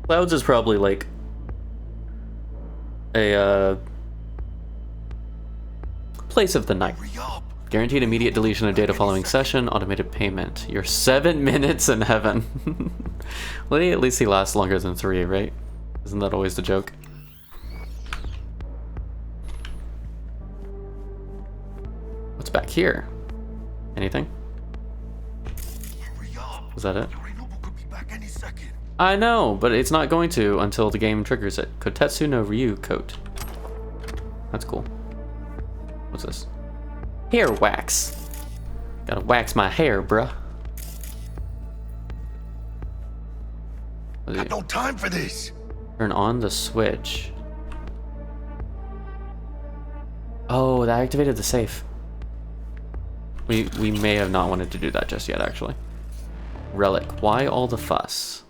clouds is probably like a place of the night. Guaranteed immediate deletion of data following session, automated payment. You're 7 minutes in heaven. Well, at least he lasts longer than 3, right? Isn't that always the joke? What's back here? Anything? Was that it? I know, but it's not going to until the game triggers it. Kotetsu no Ryu coat. That's cool. What's this? Hair wax. Gotta wax my hair, bruh. Got no time for this. Turn on the switch. Oh, that activated the safe. We may have not wanted to do that just yet, actually. Relic. Why all the fuss?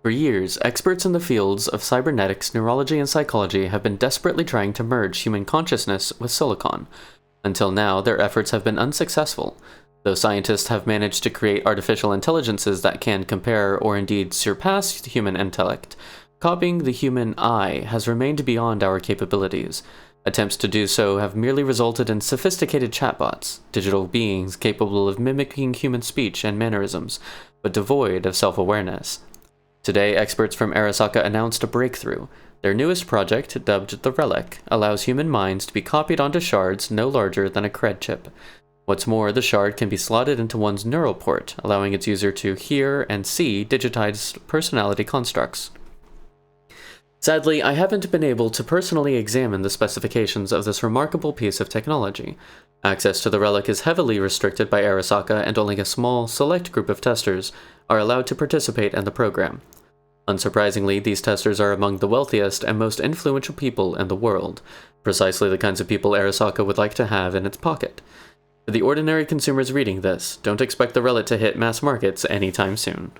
For years, experts in the fields of cybernetics, neurology, and psychology have been desperately trying to merge human consciousness with silicon. Until now, their efforts have been unsuccessful, though scientists have managed to create artificial intelligences that can compare or indeed surpass human intellect. Copying the human eye has remained beyond our capabilities. Attempts to do so have merely resulted in sophisticated chatbots, digital beings capable of mimicking human speech and mannerisms, but devoid of self-awareness. Today, experts from Arasaka announced a breakthrough. Their newest project, dubbed the Relic, allows human minds to be copied onto shards no larger than a cred chip. What's more, the shard can be slotted into one's neural port, allowing its user to hear and see digitized personality constructs. Sadly, I haven't been able to personally examine the specifications of this remarkable piece of technology. Access to the Relic is heavily restricted by Arasaka, and only a small, select group of testers are allowed to participate in the program. Unsurprisingly, these testers are among the wealthiest and most influential people in the world, precisely the kinds of people Arasaka would like to have in its pocket. For the ordinary consumers reading this, don't expect the Relic to hit mass markets anytime soon.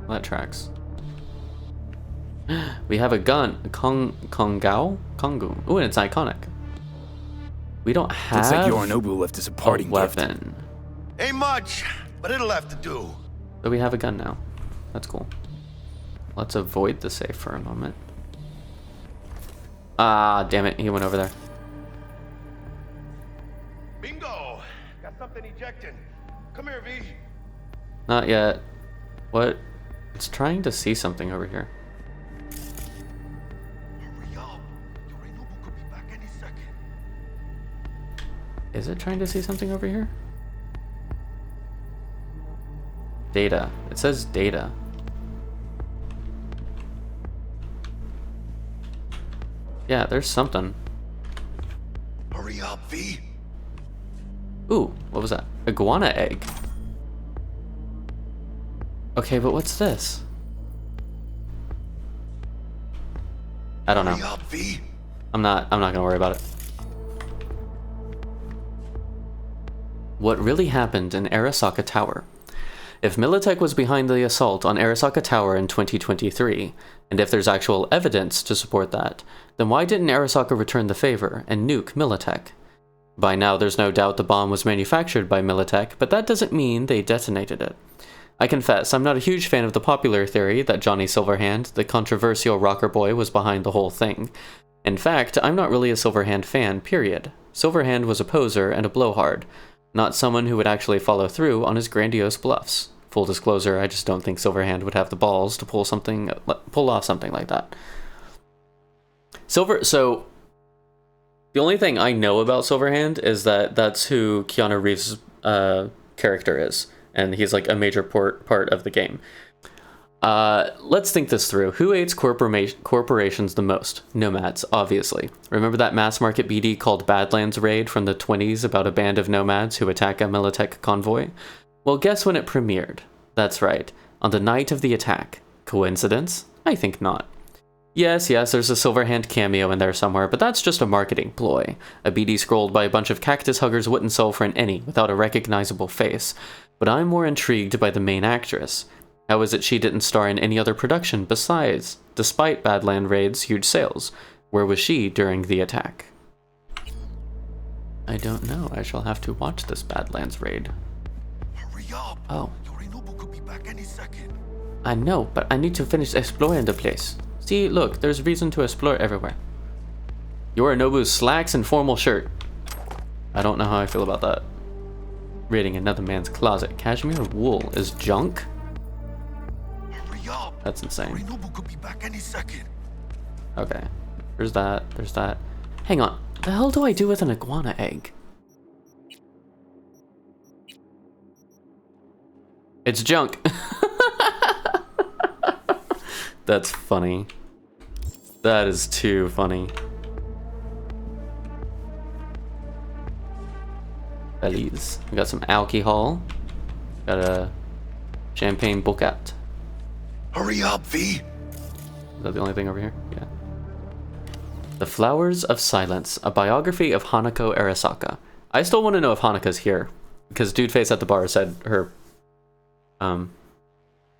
That tracks. We have a gun, Kongu? Ooh, and it's iconic. We don't have Looks like Yorinobu left us a parting weapon. Ain't much, but it'll have to do. So we have a gun now. That's cool. Let's avoid the safe for a moment. Ah, damn it, he went over there. Bingo! Got something ejecting. Come here, V. Not yet. What? It's trying to see something over here. Is it trying to see something over here? Data. It says data. Yeah, there's something. Hurry up, V. Ooh, what was that? Iguana egg. Okay, but what's this? I don't know. Hurry up, V. I'm not gonna worry about it. What really happened in Arasaka Tower? If Militech was behind the assault on Arasaka Tower in 2023, and if there's actual evidence to support that, then why didn't Arasaka return the favor and nuke Militech? By now there's no doubt the bomb was manufactured by Militech, but that doesn't mean they detonated it. I confess, I'm not a huge fan of the popular theory that Johnny Silverhand, the controversial rocker boy, was behind the whole thing. In fact, I'm not really a Silverhand fan, period. Silverhand was a poser and a blowhard, not someone who would actually follow through on his grandiose bluffs. Full disclosure, I just don't think Silverhand would have the balls to pull off something like that. So, the only thing I know about Silverhand is that that's who Keanu Reeves' character is. and he's like a major part of the game. Let's think this through. Who hates corporations the most? Nomads, obviously. Remember that mass market BD called Badlands Raid from the 20s about a band of nomads who attack a Militech convoy? Well, guess when it premiered? That's right, on the night of the attack. Coincidence? I think not. Yes, there's a Silverhand cameo in there somewhere, but that's just a marketing ploy. A BD scrolled by a bunch of cactus huggers wouldn't sell for an any without a recognizable face. But I'm more intrigued by the main actress. How is it she didn't star in any other production despite Badland Raid's huge sales? Where was she during the attack? I don't know. I shall have to watch this Badlands Raid. Hurry up! Oh. Yorinobu could be back any second. I know, but I need to finish exploring the place. See, look, there's reason to explore everywhere. Yorinobu's slacks and formal shirt. I don't know how I feel about that. Raiding another man's closet. Cashmere wool is junk? That's insane. Yorinobu could be back any second. Okay. There's that. Hang on. The hell do I do with an iguana egg? It's junk. That's funny. That is too funny. Bellies. We got some alcohol. Got a champagne bucket. Hurry up, V! Is that the only thing over here? Yeah. The Flowers of Silence, a biography of Hanako Arasaka. I still want to know if Hanaka's here, because Dudeface at the bar said her, what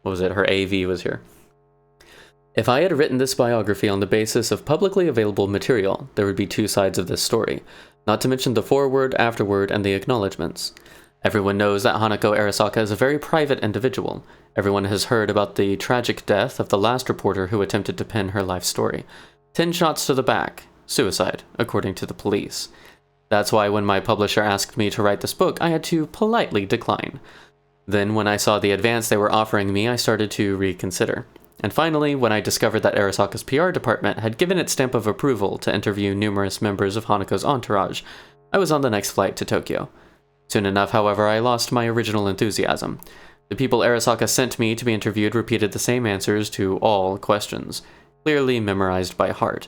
was it? Her AV was here. If I had written this biography on the basis of publicly available material, there would be two sides of this story, not to mention the foreword, afterword, and the acknowledgements. Everyone knows that Hanako Arasaka is a very private individual. Everyone has heard about the tragic death of the last reporter who attempted to pen her life story. 10 shots to the back. Suicide, according to the police. That's why when my publisher asked me to write this book, I had to politely decline. Then when I saw the advance they were offering me, I started to reconsider. And finally, when I discovered that Arasaka's PR department had given its stamp of approval to interview numerous members of Hanako's entourage, I was on the next flight to Tokyo. Soon enough, however, I lost my original enthusiasm. The people Arasaka sent me to be interviewed repeated the same answers to all questions, clearly memorized by heart.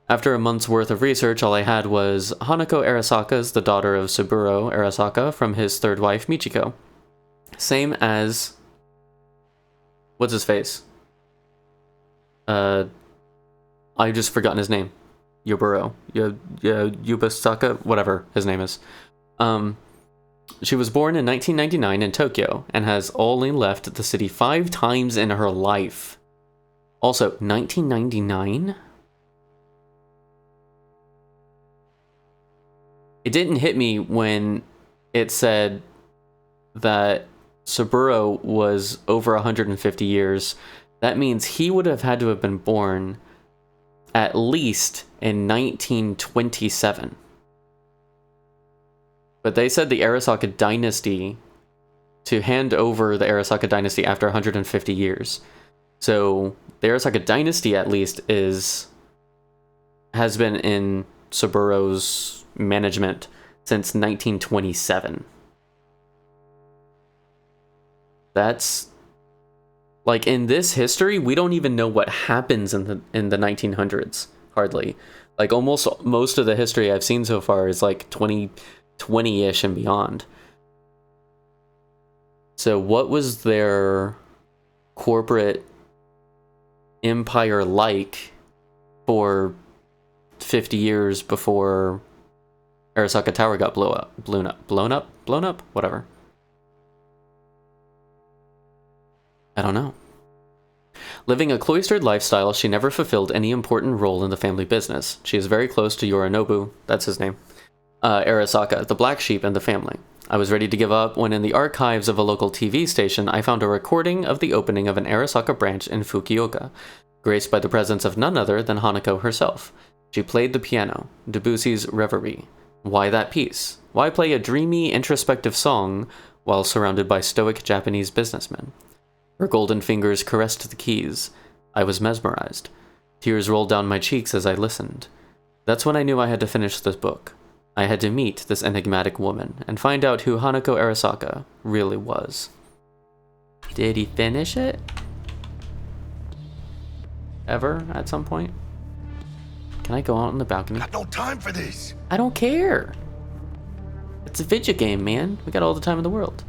After a month's worth of research, all I had was Hanako Arasaka is the daughter of Saburo Arasaka from his third wife, Michiko. Same as... what's his face? I just forgotten his name. Yuburo. Yubasaka? Whatever his name is. She was born in 1999 in Tokyo and has only left the city 5 times in her life. Also, 1999? It didn't hit me when it said that Saburo was over 150 years. That means he would have had to have been born at least in 1927. But they said the Arasaka dynasty, to hand over the Arasaka dynasty after 150 years. So the Arasaka dynasty at least has been in Saburo's management since 1927. That's like, in this history, we don't even know what happens in the 1900s, hardly. Like, almost most of the history I've seen so far is like 20-ish and beyond. So what was their corporate empire like for 50 years before Arasaka Tower got blown up? Whatever. I don't know. Living a cloistered lifestyle, she never fulfilled any important role in the family business. She is very close to Yorinobu, that's his name, Arasaka, the black sheep in the family. I was ready to give up when in the archives of a local TV station I found a recording of the opening of an Arasaka branch in Fukuoka, graced by the presence of none other than Hanako herself. She played the piano, Debussy's Reverie. Why that piece? Why play a dreamy, introspective song while surrounded by stoic Japanese businessmen? Her golden fingers caressed the keys. I was mesmerized. Tears rolled down my cheeks as I listened. That's when I knew I had to finish this book. I had to meet this enigmatic woman and find out who Hanako Arasaka really was. Did he finish it? Ever at some point? Can I go out on the balcony? Got no time for this. I don't care. It's a video game, man. We got all the time in the world.